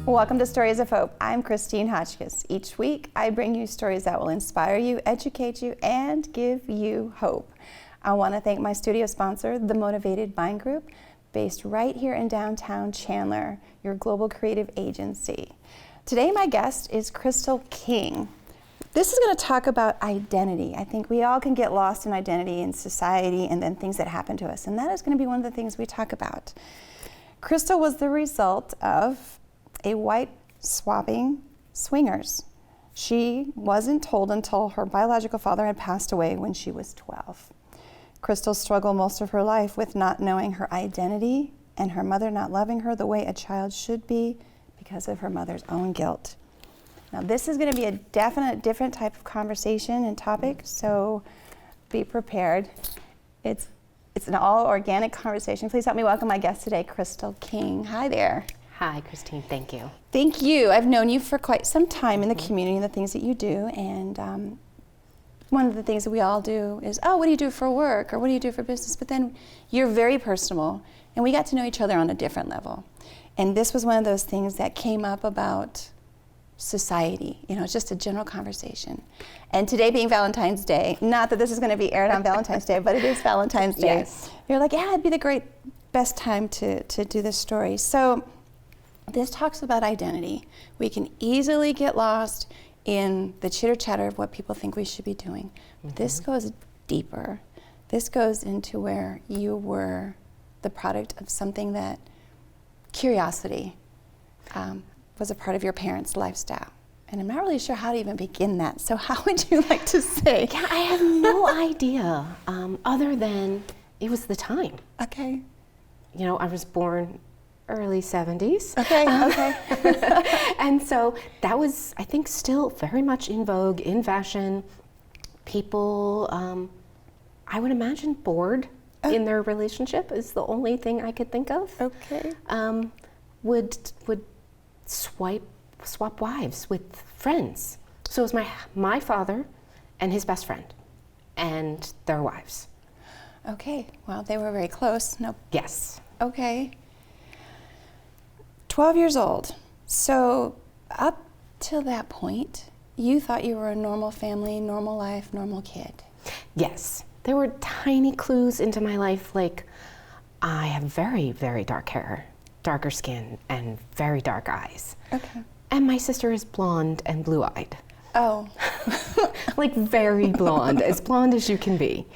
Welcome to Stories of Hope. I'm Christine Hotchkiss. Each week, I bring you stories that will inspire you, educate you, and give you hope. I want to thank my studio sponsor, The Motivated Mind Group, based right here in downtown Chandler, your global creative agency. Today, my guest is Crystal King. This is going to talk about identity. I think we all can get lost in identity in society and then things that happen to us, and that is going to be one of the things we talk about. Crystal was the result of a white swapping swingers. She wasn't told until her biological father had passed away when she was 12. Crystal struggled most of her life with not knowing her identity and her mother not loving her the way a child should be because of her mother's own guilt. Now this is going to be a definite different type of conversation and topic, so be prepared. It's an all organic conversation. Please help me welcome my guest today, Crystal King. Hi there. Hi, Christine. Thank you. Thank you. I've known you for quite some time in the community and the things that you do. And one of the things that we all do is, oh, what do you do for work? Or what do you do for business? But then you're very personable. And we got to know each other on a different level. And this was one of those things that came up about society. You know, it's just a general conversation. And today being Valentine's Day, not that this is going to be aired on Valentine's Day, but it is Valentine's Day. Yes. You're like, yeah, it'd be the best time to do this story. So this talks about identity. We can easily get lost in the chitter-chatter of what people think we should be doing. Mm-hmm. This goes deeper. This goes into where you were the product of something that curiosity was a part of your parents' lifestyle. And I'm not really sure how to even begin that. So how would you like to say? Yeah, I have no idea other than it was the time. Okay. You know, I was born early 70s. Okay, okay. And so that was, I think, still very much in vogue, in fashion. People, I would imagine, bored in their relationship is the only thing I could think of. Okay. Would swap wives with friends. So it was my father and his best friend and their wives. Okay, well, they were very close. No. Yes. Okay. 12 years old. So up till that point, you thought you were a normal family, normal life, normal kid. Yes. There were tiny clues into my life, like I have very, very dark hair, darker skin, and very dark eyes. Okay. And my sister is blonde and blue-eyed. Oh. Like very blonde as you can be.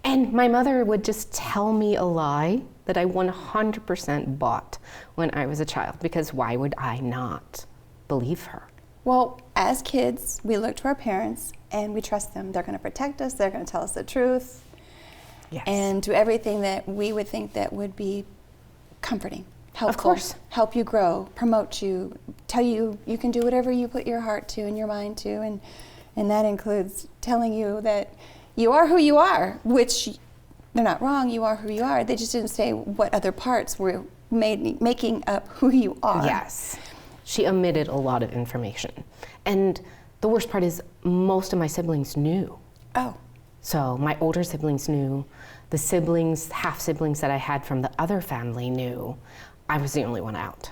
And my mother would just tell me a lie that I 100% bought when I was a child, because why would I not believe her? Well, as kids, we look to our parents and we trust them. They're going to protect us, they're going to tell us the truth, Yes. and do everything that we would think that would be comforting, helpful. Of course. Help you grow, promote you, tell you you can do whatever you put your heart to and your mind to, and that includes telling you that you are who you are, which they're not wrong, you are who you are. They just didn't say what other parts were making up who you are. Yes. She omitted a lot of information. And the worst part is most of my siblings knew. Oh. So my older siblings knew. The siblings, half-siblings that I had from the other family knew. I was the only one out.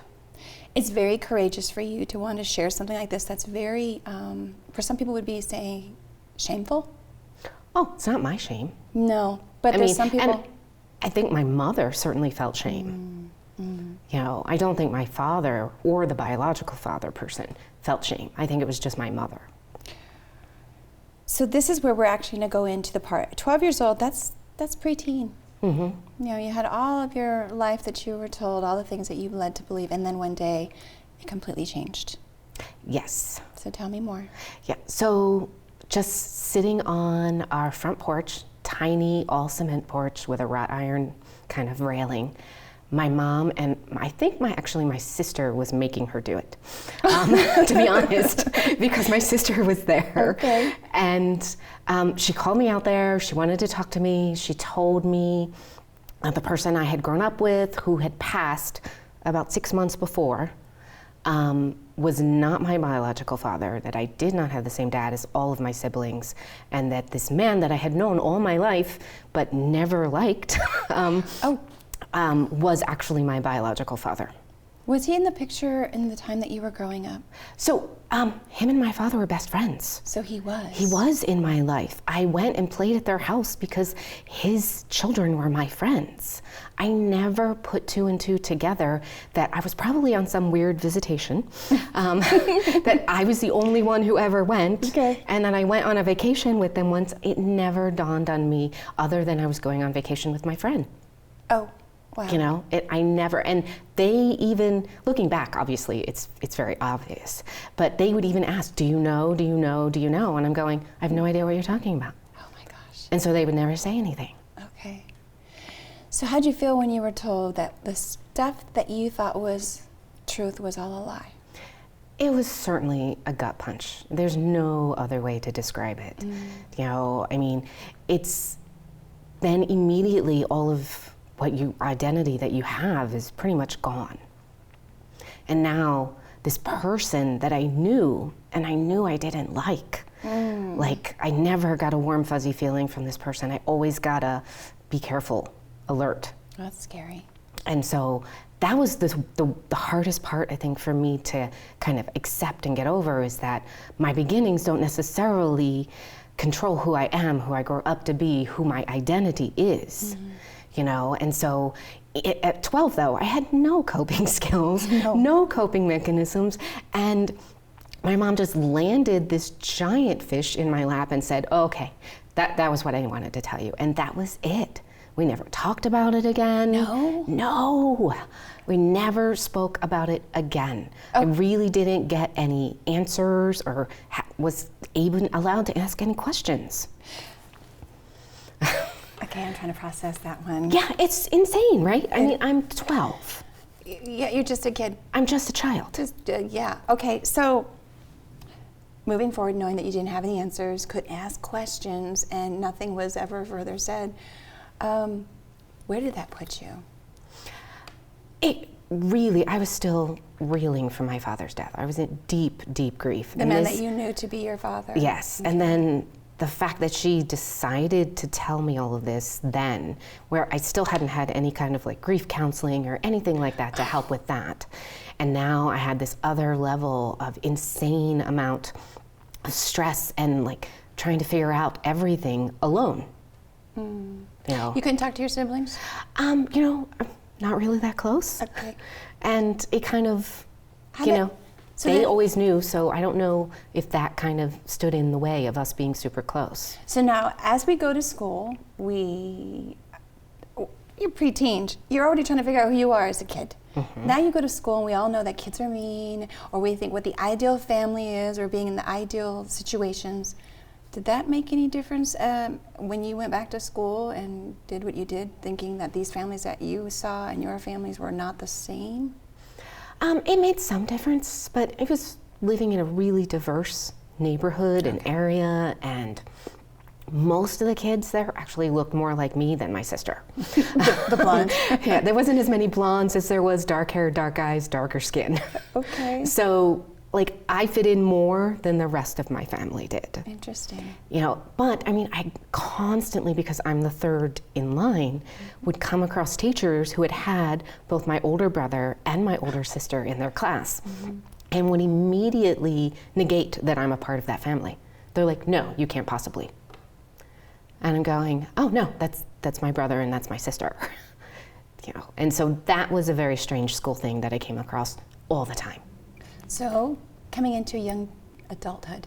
It's very courageous for you to want to share something like this. That's very, for some people would be saying, shameful? Oh, it's not my shame. No, but there's some people. And I think my mother certainly felt shame. You know, I don't think my father or the biological father person felt shame. I think it was just my mother. So this is where we're actually going to go into the part. 12 years old, that's preteen. Mm-hmm. You know, you had all of your life that you were told, all the things that you led to believe, and then one day it completely changed. Yes. So tell me more. Yeah, so just sitting on our front porch, tiny all cement porch with a wrought iron kind of railing. My mom and I think my sister was making her do it, to be honest, because my sister was there. Okay. And she called me out there. She wanted to talk to me. She told me that the person I had grown up with, who had passed about 6 months before, was not my biological father, that I did not have the same dad as all of my siblings, and that this man that I had known all my life but never liked was actually my biological father. Was he in the picture in the time that you were growing up? So him and my father were best friends. So he was. He was in my life. I went and played at their house because his children were my friends. I never put two and two together that I was probably on some weird visitation, that I was the only one who ever went, Okay. and that I went on a vacation with them once. It never dawned on me other than I was going on vacation with my friend. Oh, wow. You know, I never, and they even, looking back, obviously, it's very obvious, but they would even ask, do you know, do you know, do you know? And I'm going, I have no idea what you're talking about. Oh my gosh. And so they would never say anything. Okay. So how'd you feel when you were told that the stuff that you thought was truth was all a lie? It was certainly a gut punch. There's no other way to describe it. You know, I mean, it's then immediately all of what identity that you have is pretty much gone. And now this person that I knew and I knew I didn't like I never got a warm fuzzy feeling from this person. I always got a be careful alert. That's scary. And so that was the hardest part, I think, for me to kind of accept and get over, is that my beginnings don't necessarily control who I am, who I grow up to be, who my identity is. You know, and so at 12, though, I had no coping skills, no coping mechanisms, and my mom just landed this giant fish in my lap and said, oh, okay, that was what I wanted to tell you, and that was it. We never talked about it again. No? No. We never spoke about it again. I really didn't get any answers or was even allowed to ask any questions. Okay, I'm trying to process that one. Yeah, it's insane, right? I mean, I'm 12. Yeah, you're just a kid. I'm just a child. Just, yeah. Okay, so moving forward, knowing that you didn't have any answers, couldn't ask questions, and nothing was ever further said, where did that put you? It really, I was still reeling from my father's death. I was in deep, deep grief. The man that you knew to be your father? Yes, and then the fact that she decided to tell me all of this then, where I still hadn't had any kind of like grief counseling or anything like that to help with that. And now I had this other level of insane amount of stress and like trying to figure out everything alone. You know, You couldn't talk to your siblings? you know, I'm not really that close. Okay. And it kind of, How you did- know, so they then- always knew, so I don't know if that kind of stood in the way of us being super close. So now, as we go to school, you're preteen. You're already trying to figure out who you are as a kid. Now you go to school, and we all know that kids are mean, or we think what the ideal family is, or being in the ideal situations. Did that make any difference when you went back to school and did what you did, thinking that these families that you saw and your families were not the same? It made some difference, but I was living in a really diverse neighborhood and area, and most of the kids there actually looked more like me than my sister. The blonde. Yeah, there wasn't as many blondes as there was dark hair, dark eyes, darker skin. Okay. So, like, I fit in more than the rest of my family did. Interesting. You know, but I mean, I constantly, because I'm the third in line, would come across teachers who had had both my older brother and my older sister in their class and would immediately negate that I'm a part of that family. They're like, no, you can't possibly. And I'm going, oh no, that's my brother and that's my sister. You know, and so that was a very strange school thing that I came across all the time. So, coming into young adulthood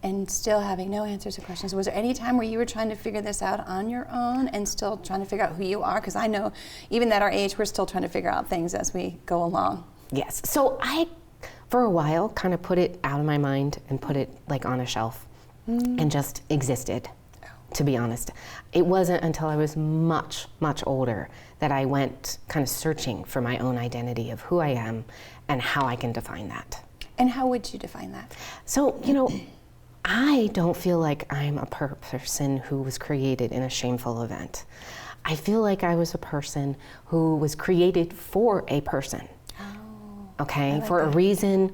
and still having no answers to questions, was there any time where you were trying to figure this out on your own and still trying to figure out who you are? Because I know even at our age, we're still trying to figure out things as we go along. Yes. So I, for a while, kind of put it out of my mind and put it like on a shelf and just existed, to be honest. It wasn't until I was much, much older that I went kind of searching for my own identity of who I am and how I can define that. And how would you define that? So, you know, I don't feel like I'm a person who was created in a shameful event. I feel like I was a person who was created for a person. Okay, for a reason.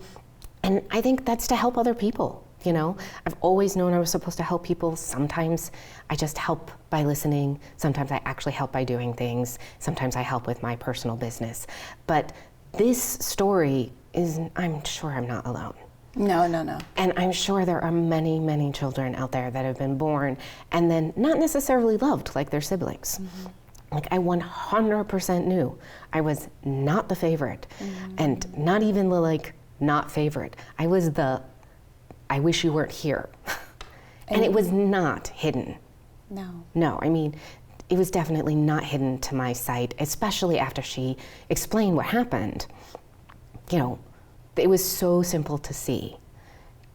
And I think that's to help other people. You know, I've always known I was supposed to help people. Sometimes I just help by listening. Sometimes I actually help by doing things. Sometimes I help with my personal business. But this story is, I'm sure I'm not alone. No, no, no. And I'm sure there are many, many children out there that have been born and then not necessarily loved like their siblings. Like I 100% knew I was not the favorite and not even the like not favorite. I was the, I wish you weren't here. And it was not hidden. No. No, I mean, it was definitely not hidden to my sight, especially after she explained what happened. You know, it was so simple to see,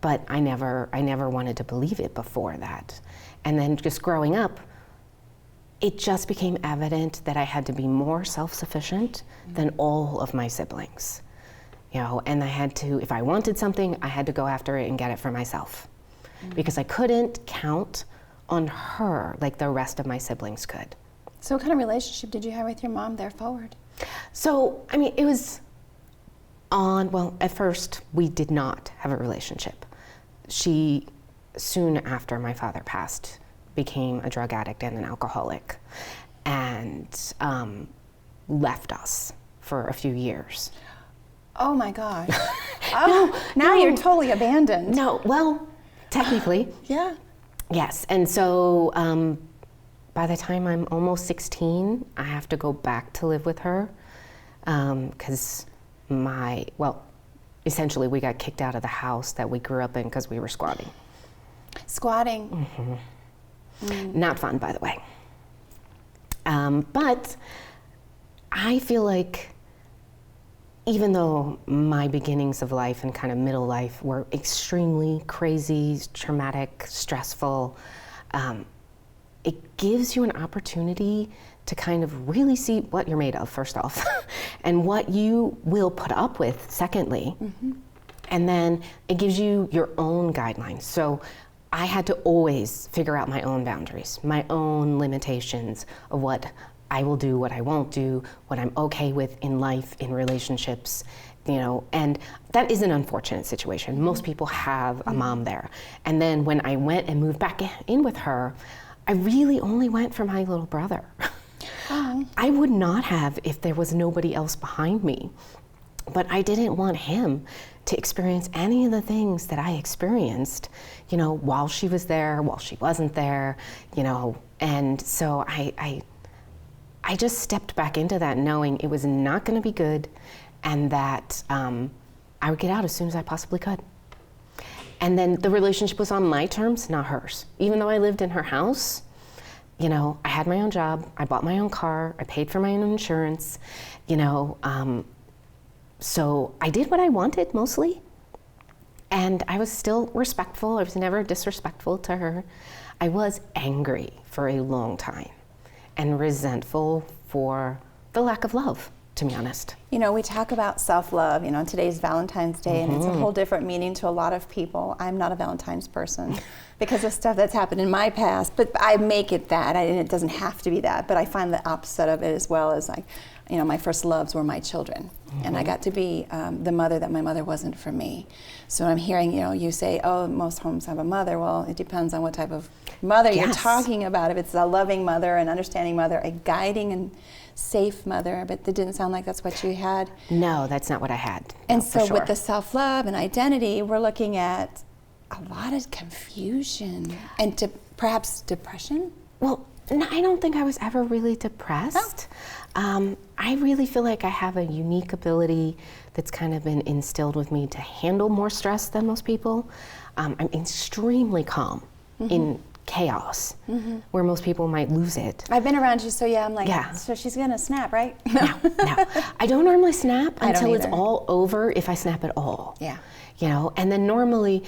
but I never wanted to believe it before that. And then just growing up, it just became evident that I had to be more self-sufficient than all of my siblings. You know, and I had to, if I wanted something, I had to go after it and get it for myself. Because I couldn't count on her like the rest of my siblings could. So what kind of relationship did you have with your mom there forward? So, I mean, it was well, at first, we did not have a relationship. She, soon after my father passed, became a drug addict and an alcoholic and left us for a few years. Oh my gosh. Oh, now you're totally abandoned. No, well, technically. Yeah. Yes, and so by the time I'm almost 16, I have to go back to live with her because essentially we got kicked out of the house that we grew up in because we were squatting. Squatting. Not fun, by the way. But I feel like even though my beginnings of life and kind of middle life were extremely crazy, traumatic, stressful, it gives you an opportunity to kind of really see what you're made of, first off, and what you will put up with, secondly. And then it gives you your own guidelines. So I had to always figure out my own boundaries, my own limitations of what I will do, what I won't do, what I'm okay with in life, in relationships, you know, and that is an unfortunate situation. Most people have a mom there. And then when I went and moved back in with her, I really only went for my little brother. I would not have if there was nobody else behind me, but I didn't want him to experience any of the things that I experienced, you know, while she was there, while she wasn't there, you know, and so I just stepped back into that knowing it was not going to be good and that I would get out as soon as I possibly could. And then the relationship was on my terms, not hers. Even though I lived in her house, you know, I had my own job, I bought my own car, I paid for my own insurance, you know, so I did what I wanted mostly. And I was still respectful, I was never disrespectful to her. I was angry for a long time and resentful for the lack of love, to be honest. You know, we talk about self-love, you know, today's Valentine's Day, and it's a whole different meaning to a lot of people. I'm not a Valentine's person because of stuff that's happened in my past, but I make it that, and it doesn't have to be that, but I find the opposite of it as well as like, you know, my first loves were my children, and I got to be the mother that my mother wasn't for me. So I'm hearing, you know, you say, oh, most homes have a mother. Well, it depends on what type of mother you're talking about. If it's a loving mother, an understanding mother, a guiding and safe mother, but it didn't sound like that's what you had. No, that's not what I had. And no, so with the self-love and identity, we're looking at a lot of confusion and perhaps depression. Well, no, I don't think I was ever really depressed. I really feel like I have a unique ability that's kind of been instilled with me to handle more stress than most people. I'm extremely calm in chaos, where most people might lose it. I've been around you, so yeah, I'm like, so she's gonna snap, right? No. I don't normally snap until it's either. all over, if I snap at all. Yeah. You know, and then normally,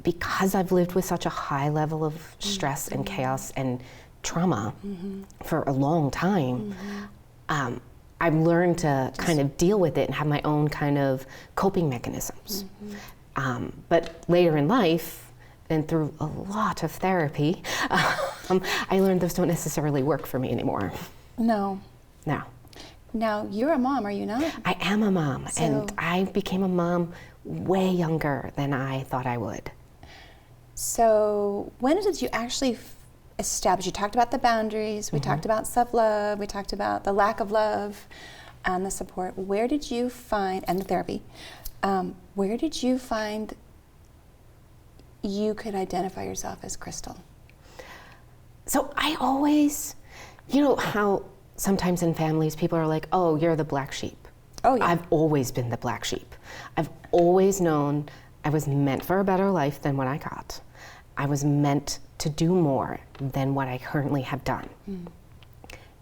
because I've lived with such a high level of stress and chaos and trauma for a long time, I've learned to kind of deal with it and have my own kind of coping mechanisms. But later in life, and through a lot of therapy, I learned those don't necessarily work for me anymore. No. No. Now, you're a mom, are you not? I am a mom, and I became a mom way younger than I thought I would. So when did you actually establish? You talked about the boundaries, we talked about self-love, we talked about the lack of love. and the support, where did you find, and the therapy, where did you find you could identify yourself as Crystal? So I always, you know how sometimes in families people are like, oh, you're the black sheep. Oh, yeah. I've always been the black sheep. I've always known I was meant for a better life than what I got. I was meant to do more than what I currently have done.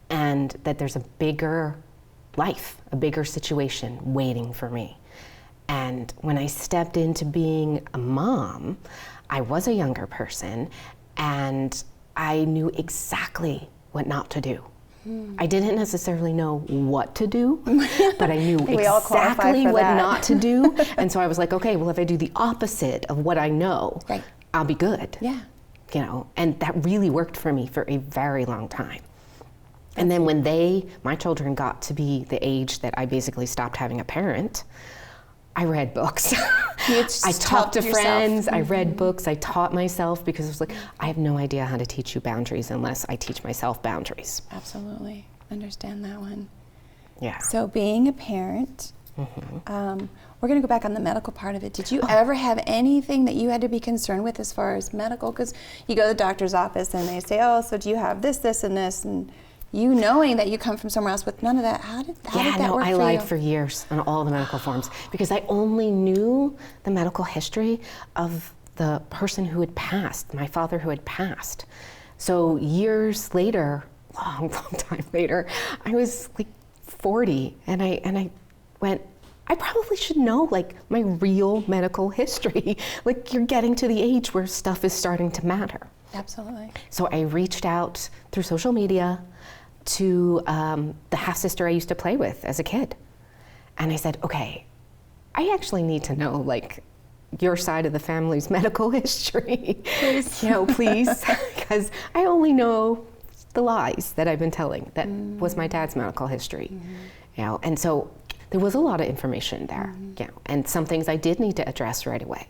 And that there's a bigger life, a bigger situation waiting for me. And when I stepped into being a mom, I was a younger person and I knew exactly what not to do. I didn't necessarily know what to do, but I knew exactly what not to do. And so I was like, okay, well, if I do the opposite of what I know, Right. I'll be good. Yeah. You know, and that really worked for me for a very long time. And then when my children got to be the age that I basically stopped having a parent, I read books. I talked to friends, I read books, I taught myself because it was like, I have no idea how to teach you boundaries unless I teach myself boundaries. Absolutely. Understand that one. Yeah. So being a parent, we're going to go back on the medical part of it. Did you ever have anything that you had to be concerned with as far as medical? Because you go to the doctor's office and they say, oh, so do you have this, this, and this? And you knowing that you come from somewhere else with none of that, how did that work for you? I lied for years on all the medical forms because I only knew the medical history of the person who had passed, my father who had passed. So years later, long time later, I was like 40 and I went, I probably should know like my real medical history. Like you're getting to the age where stuff is starting to matter. Absolutely. So I reached out through social media to the half-sister I used to play with as a kid. And I said, okay, I actually need to know like your side of the family's medical history. Please. You know, please, because I only know the lies that I've been telling. That was my dad's medical history. You know, and so there was a lot of information there. You know, and some things I did need to address right away.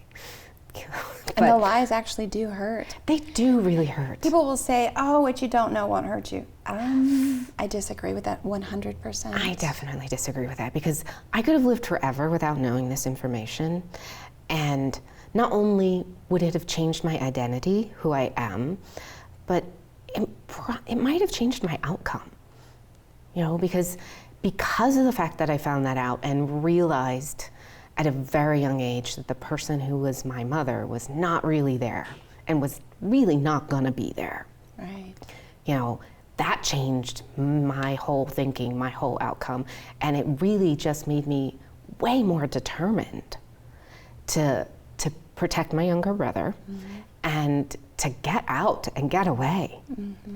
And the lies actually do hurt. They do really hurt. People will say, oh, what you don't know won't hurt you. I disagree with that 100%. I definitely disagree with that because I could have lived forever without knowing this information. And not only would it have changed my identity, who I am, but it might have changed my outcome. You know, because of the fact that I found that out and realized at a very young age that the person who was my mother was not really there and was really not gonna be there. Right. You know, that changed my whole thinking, my whole outcome, and it really just made me way more determined to protect my younger brother and to get out and get away,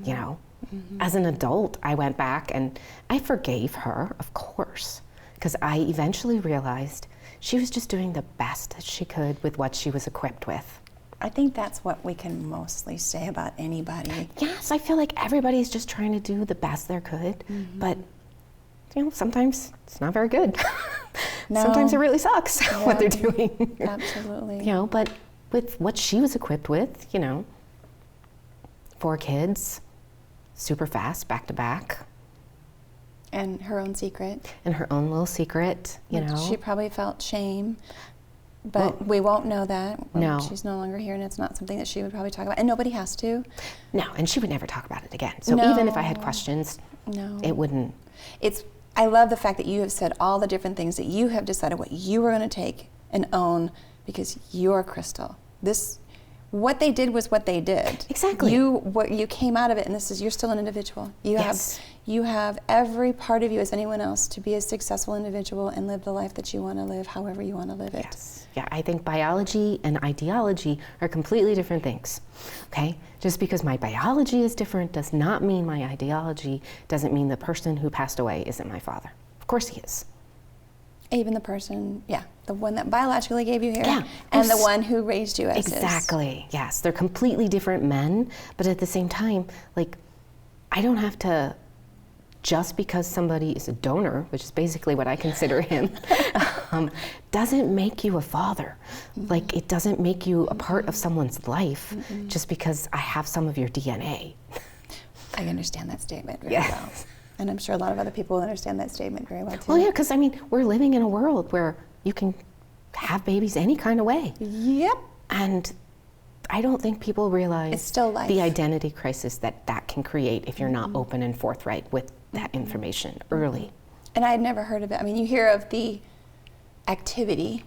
you know. As an adult, I went back and I forgave her, of course, because I eventually realized she was just doing the best that she could with what she was equipped with. I think that's what we can mostly say about anybody. Yes, I feel like everybody's just trying to do the best they could, but you know, sometimes it's not very good. No. Sometimes it really sucks what they're doing. Absolutely. You know, but with what she was equipped with, you know, 4 kids, super fast, back to back. And her own secret. And her own little secret, you know. She probably felt shame, but we won't know that. No. She's no longer here, and it's not something that she would probably talk about. And nobody has to. No, and she would never talk about it again. So No. even if I had questions, it wouldn't. I love the fact that you have said all the different things that you have decided what you were going to take and own because you're Crystal. What they did was what they did. Exactly. You came out of it, and you're still an individual. You have every part of you as anyone else to be a successful individual and live the life that you want to live, however you want to live it. Yes. Yeah, I think biology and ideology are completely different things. Okay? Just because my biology is different does not mean my ideology doesn't mean the person who passed away isn't my father. Of course he is. Even the person, the one that biologically gave you here, Yeah, and the one who raised you as his. Exactly, yes. They're completely different men, but at the same time, like, I don't have to, just because somebody is a donor, which is basically what I consider him, doesn't make you a father. Like, it doesn't make you a part of someone's life just because I have some of your DNA. I understand that statement very well. And I'm sure a lot of other people will understand that statement very well too. Well, yeah, because I mean, we're living in a world where you can have babies any kind of way. Yep. And I don't think people realize It's still life. the identity crisis that can create if you're not open and forthright with that information early. And I had never heard of it. I mean, you hear of the activity.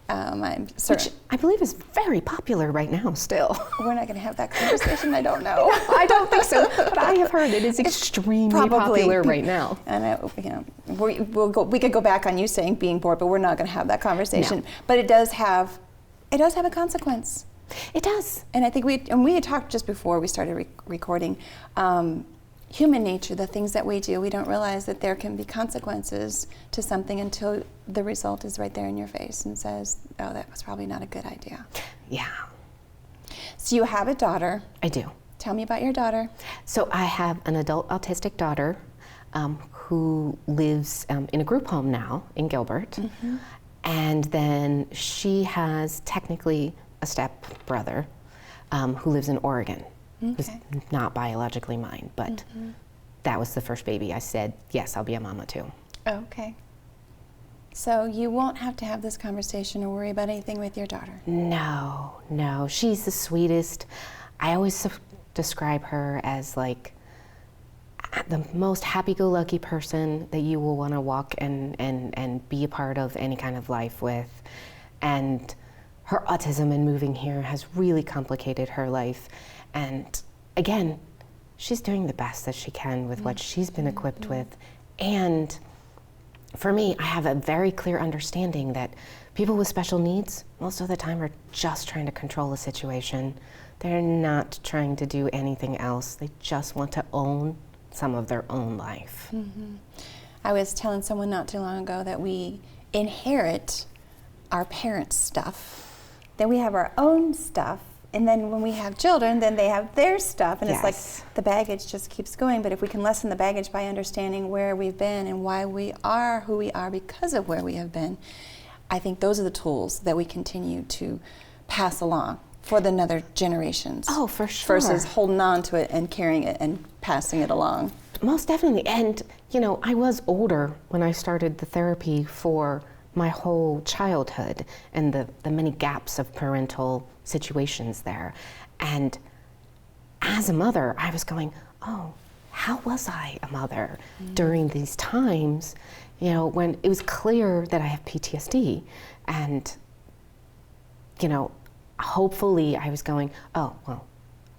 I'm certain. Which I believe is very popular right now still. We're not going to have that conversation. I don't know. I don't think so, but I have heard it is extremely popular right now. And we could go back on you saying being bored, but we're not going to have that conversation. No. But it does have a consequence. It does. And I think we had talked just before we started recording. Human nature, the things that we do, we don't realize that there can be consequences to something until the result is right there in your face and says, oh, that was probably not a good idea. Yeah, So you have a daughter. I do. Tell me about your daughter. So I have an adult autistic daughter who lives in a group home now in Gilbert. And then she has technically a step brother who lives in Oregon. Who's not biologically mine, but that was the first baby. I said, yes, I'll be a mama too. Okay. So you won't have to have this conversation or worry about anything with your daughter. No, she's the sweetest. I always describe her as like the most happy-go-lucky person that you will want to walk and be a part of any kind of life with. And her autism and moving here has really complicated her life. And again, she's doing the best that she can with what she's been equipped with. And for me, I have a very clear understanding that people with special needs most of the time are just trying to control the situation. They're not trying to do anything else. They just want to own some of their own life. I was telling someone not too long ago that we inherit our parents' stuff. Then we have our own stuff. And then when we have children, then they have their stuff. And it's like the baggage just keeps going. But if we can lessen the baggage by understanding where we've been and why we are who we are because of where we have been, I think those are the tools that we continue to pass along for the other generations. Oh, for sure. Versus holding on to it and carrying it and passing it along. Most definitely. And, you know, I was older when I started the therapy for my whole childhood and the many gaps of parental situations there. And as a mother, I was going, oh, how was I a mother during these times, you know, when it was clear that I have PTSD? And, you know, hopefully I was going, oh, well,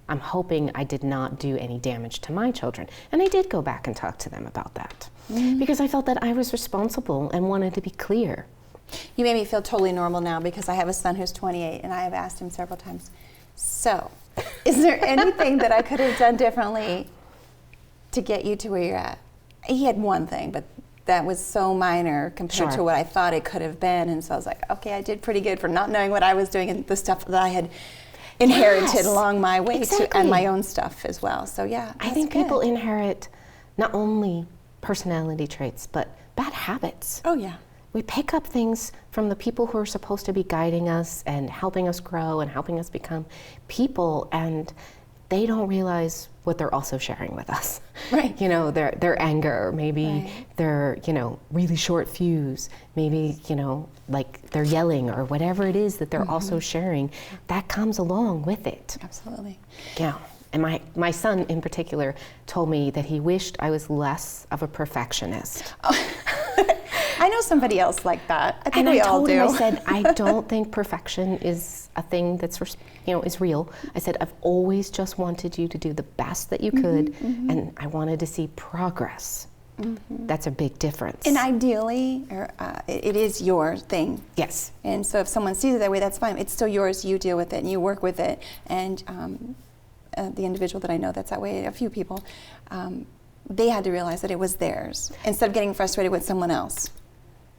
I'm hoping I did not do any damage to my children. And I did go back and talk to them about that because I felt that I was responsible and wanted to be clear. You made me feel totally normal now because I have a son who's 28 and I have asked him several times, so is there anything that I could have done differently to get you to where you're at? He had one thing, but that was so minor compared to what I thought it could have been. And so I was like, okay, I did pretty good for not knowing what I was doing and the stuff that I had inherited along my way and my own stuff as well. So yeah, I think people inherit not only personality traits, but bad habits. Oh yeah. We pick up things from the people who are supposed to be guiding us and helping us grow and helping us become people, and they don't realize what they're also sharing with us. Right. You know, their anger, maybe their, you know, really short fuse, maybe, you know, like they're yelling or whatever it is that they're also sharing, that comes along with it. Absolutely. Yeah. And my son in particular told me that he wished I was less of a perfectionist. I know somebody else like that. I think and we I all told do. him, I said, I don't think perfection is a thing that's, you know, is real. I said, I've always just wanted you to do the best that you could, and I wanted to see progress. That's a big difference. And ideally, it is your thing. Yes. And so if someone sees it that way, that's fine. It's still yours. You deal with it and you work with it. And the individual that I know that's that way, a few people, they had to realize that it was theirs instead of getting frustrated with someone else.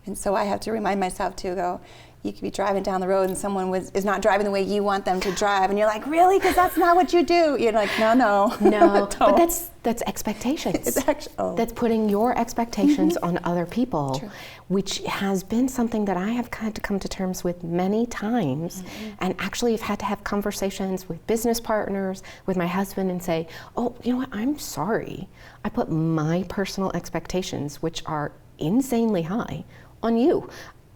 And so I have to remind myself to go, you could be driving down the road and someone is not driving the way you want them to drive, and you're like, really? Because that's not what you do. You're like, no. No, but that's expectations. It's actually, That's putting your expectations on other people, True. which has been something that I have had to come to terms with many times, and actually have had to have conversations with business partners, with my husband, and say, oh, you know what, I'm sorry. I put my personal expectations, which are insanely high, on you.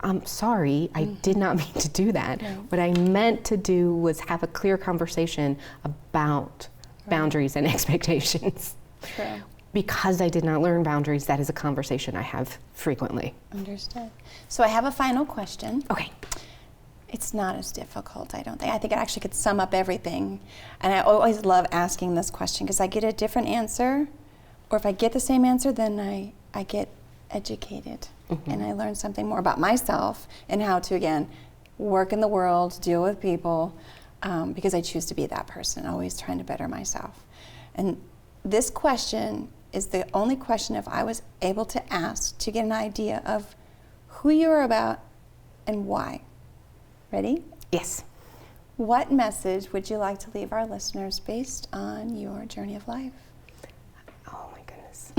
I'm sorry, I did not mean to do that. Right. What I meant to do was have a clear conversation about boundaries and expectations. True. Because I did not learn boundaries, that is a conversation I have frequently. Understood. So I have a final question. Okay. It's not as difficult, I don't think. I think it actually could sum up everything. And I always love asking this question because I get a different answer, or if I get the same answer, then I get educated and I learn something more about myself and how to, again, work in the world, deal with people, because I choose to be that person, always trying to better myself. And this question is the only question if I was able to ask to get an idea of who you are about and why. Ready? Yes. What message would you like to leave our listeners based on your journey of life? Oh my goodness.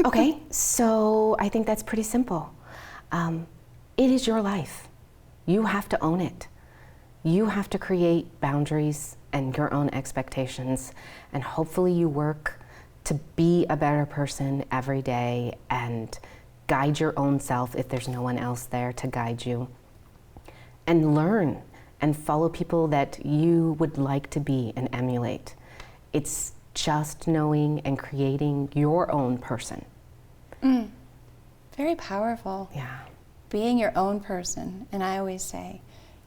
Okay, so I think that's pretty simple. It is your life. You have to own it. You have to create boundaries and your own expectations, and hopefully you work to be a better person every day and guide your own self if there's no one else there to guide you. And learn and follow people that you would like to be and emulate. It's just knowing and creating your own person. Very powerful. Yeah. Being your own person. And I always say,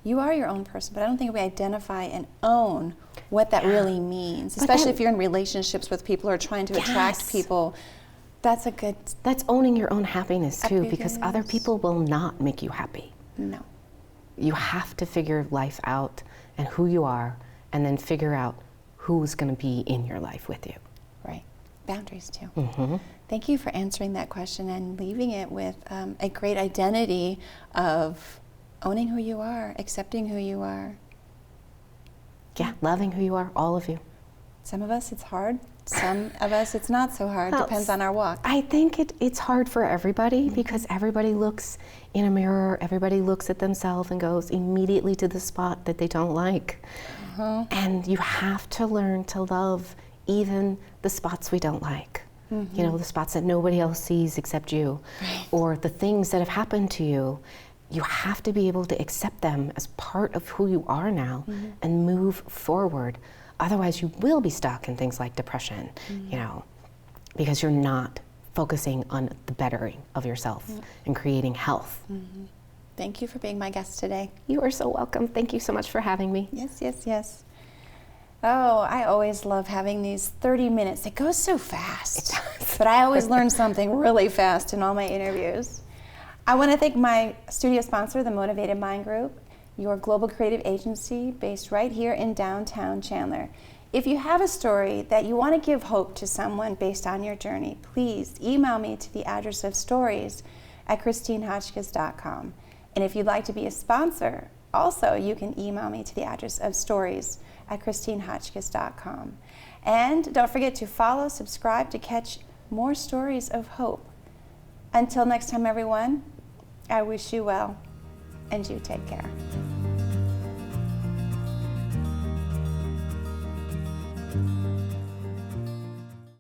you are your own person, but I don't think we identify and own what that really means, especially if you're in relationships with people or trying to attract people. That's a good... That's owning your own happiness too, because other Happiness. people will not make you happy. No. You have to figure life out and who you are, and then figure out who's going to be in your life with you. Right. Boundaries too. Thank you for answering that question and leaving it with a great identity of owning who you are, accepting who you are. Yeah, loving who you are, all of you. Some of us it's hard. Some of us it's not so hard. Well, Depends on our walk. I think it's hard for everybody because everybody looks in a mirror, everybody looks at themselves and goes immediately to the spot that they don't like. And you have to learn to love even the spots we don't like. You know, the spots that nobody else sees except you. Right. Or the things that have happened to you. You have to be able to accept them as part of who you are now and move forward. Otherwise, you will be stuck in things like depression, you know, because you're not focusing on the bettering of yourself and creating health. Thank you for being my guest today. You are so welcome. Thank you so much for having me. Yes, yes, yes. Oh, I always love having these 30 minutes. It goes so fast. But I always learn something really fast in all my interviews. I want to thank my studio sponsor, the Motivated Mind Group, your global creative agency based right here in downtown Chandler. If you have a story that you want to give hope to someone based on your journey, please email me to the address of stories@ChristineHotchkiss.com. And if you'd like to be a sponsor, also you can email me to the address of stories@ChristineHotchkiss.com. And don't forget to follow, subscribe to catch more stories of hope. Until next time, everyone, I wish you well, and you take care.